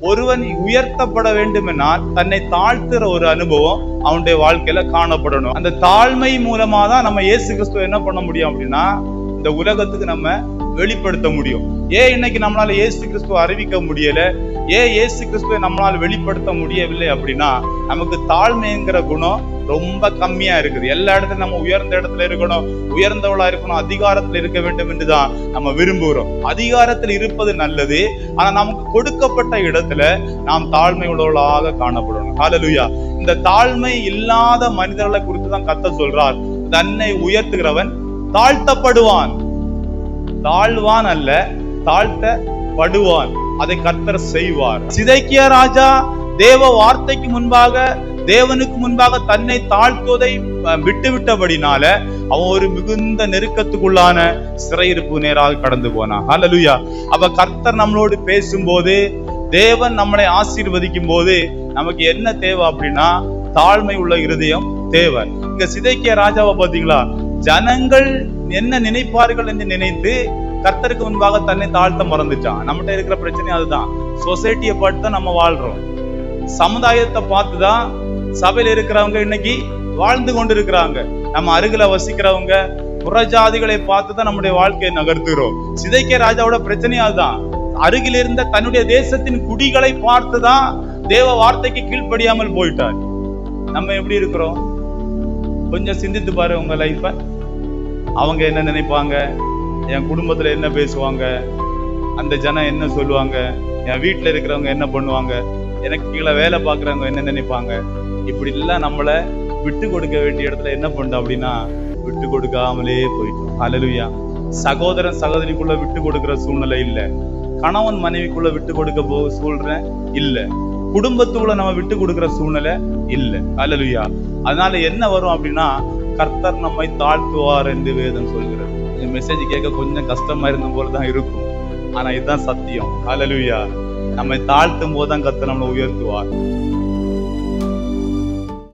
ஒருவன் உயர்த்தப்பட வேண்டுமென்றால் தன்னை தாழ்த்துற ஒரு அனுபவம் அவனுடைய வாழ்க்கையில காணப்படணும். அந்த தாழ்மை மூலமா தான் நம்ம இயேசு கிறிஸ்துவ என்ன பண்ண முடியும் அப்படின்னா இந்த உலகத்துக்கு நம்ம வெளிப்படுத்த முடியும். ஏன் இன்னைக்கு நம்மளால இயேசு கிறிஸ்துவ அறிவிக்க முடியல, ஏன் இயேசு கிறிஸ்துவை நம்மளால வெளிப்படுத்த முடியவில்லை அப்படின்னா நமக்கு தாழ்மைங்கிற குணம் ரொம்ப கம்மியா இருக்குது. எல்லா இடத்துலயும் நம்ம உயர்ந்த இடத்துல இருக்கணும், உயர்ந்தவளா இருக்கணும், அதிகாரத்துல இருக்க வேண்டும் என்றுதான் நம்ம விரும்புகிறோம். அதிகாரத்தில் இருப்பது நல்லது, ஆனா நமக்கு கொடுக்கப்பட்ட இடத்துல நாம் தாழ்மை உள்ளவர்களாக காணப்படணும். ஹல்லேலூயா. இந்த தாழ்மை இல்லாத மனிதர்களை குறித்து தான் கர்த்தர் சொல்றார், தன்னை உயர்த்துகிறவன் தாழ்த்தப்படுவான். தாழ்வான் அல்ல, தாழ்த்தப்படுவான். அதை கர்த்தர் செய்வார். சிதைக்கியா ராஜா தேவ வார்த்தைக்கு முன்பாக, தேவனுக்கு முன்பாக தன்னை தாழ்த்துவதை விட்டுவிட்டபடினால அவன் ஒரு மிகுந்த நெருக்கத்துக்குள்ளான சிறையிருப்பு நேராக கடந்து போனான். ஹல்லேலூயா. அப்ப கர்த்தர் நம்மளோடு பேசும்போது, தேவன் நம்மளை ஆசீர்வதிக்கும் போது நமக்கு என்ன தேவை அப்படின்னா தாழ்மை உள்ள இருதயம் தேவை. இங்க சிதைக்கியா ராஜாவை பாத்தீங்களா, ஜனங்கள் என்ன நினைப்பார்கள் என்று நினைத்து கர்த்தருக்கு முன்பாக தன்னை தாழ்த்த மறந்துட்டான். நம்மகிட்ட இருக்கிற பிரச்சனை அதுதான். சொசைட்டியை பார்த்து தான் நம்ம வாழ்றோம், சமுதாயத்தை பார்த்துதான் சபையில இருக்கிறவங்க இன்னைக்கு வாழ்ந்து கொண்டு இருக்கிறாங்க. நம்ம அருகில வசிக்கிறவங்க புறஜாதிகளை பார்த்துதான் நம்முடைய வாழ்க்கையை நகர்த்துகிறோம். சிதைக்கியா ராஜாவோட பிரச்சனை அதுதான். அருகில் இருந்த தன்னுடைய தேசத்தின் குடிகளை பார்த்துதான் தேவ வார்த்தைக்கு கீழ்ப்படியாமல் போயிட்டார். நம்ம எப்படி இருக்கிறோம் கொஞ்சம் சிந்தித்து பாரு உங்க லைஃப. அவங்க என்ன நினைப்பாங்க, என் குடும்பத்துல என்ன பேசுவாங்க, அந்த ஜனம் என்ன சொல்லுவாங்க, என் வீட்டுல இருக்கிறவங்க என்ன பண்ணுவாங்க, எனக்கு கீழே வேலை பார்க்குறவங்க என்ன நினைப்பாங்க, இப்படி எல்லாம் நம்மள விட்டு கொடுக்க வேண்டிய இடத்துல என்ன பண்ணோம் அப்படின்னா விட்டு கொடுக்காமலே போயிட்டோம். ஹல்லேலூயா. சகோதரன் சகோதரிக்குள்ள விட்டு கொடுக்கிற சூழ்நிலை இல்லை, கணவன் மனைவிக்குள்ள விட்டு கொடுக்க சூழ்நிலை இல்லை, குடும்பத்துக்குள்ள நம்ம விட்டு கொடுக்கிற சூழ்நிலை இல்லை. ஹல்லேலூயா. அதனால என்ன வரும் அப்படின்னா கர்த்தர் நம்மை தாழ்த்துவார் என்று வேதம் சொல்கிறது. இந்த மெசேஜ் கேட்க கொஞ்சம் கஷ்டமா இருந்த போலதான் இருக்கும், ஆனா இதுதான் சத்தியம். ஹல்லேலூயா. நம்மை தாழ்த்தும் போதுதான் கர்த்தர் நம்மளை உயர்த்துவார்.